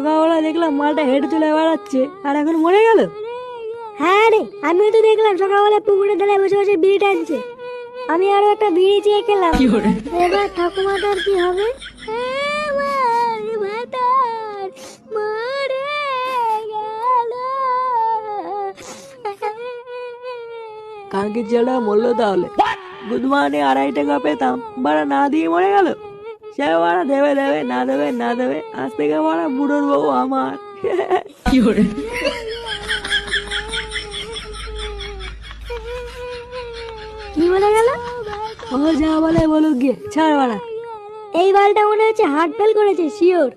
সকালবেলা দেখলাম মালটা হেঁটে চলে বেড়াচ্ছে আর এখন মরে গেল। হ্যাঁ রে, আমিও তো দেখলাম সকালবেলা পুকুরের ধারে বসে বসে বিড়ি টানছে। আমি আরো একটা বিড়ি চেয়ে খেলাম। এবার ঠাকুমাটার কি হবে? আমার ভাতার মরে গেল। কালকে ছেলেটা মরলো তাহলে। গুড মর্নিং 2.5 টাকা পেতাম, বাড়া না দিয়ে মরে গেল। সে বাড়া দেবে দেবে না দেবে না দেবে, আজ থেকে বাড়া বুড়োর বউ আমার। কি বলে গেল? ও যা বলে বলুক গিয়ে, ছাড় বাড়া। এই বালটা মনে হচ্ছে হার্ট ফেল করেছে, শিওর।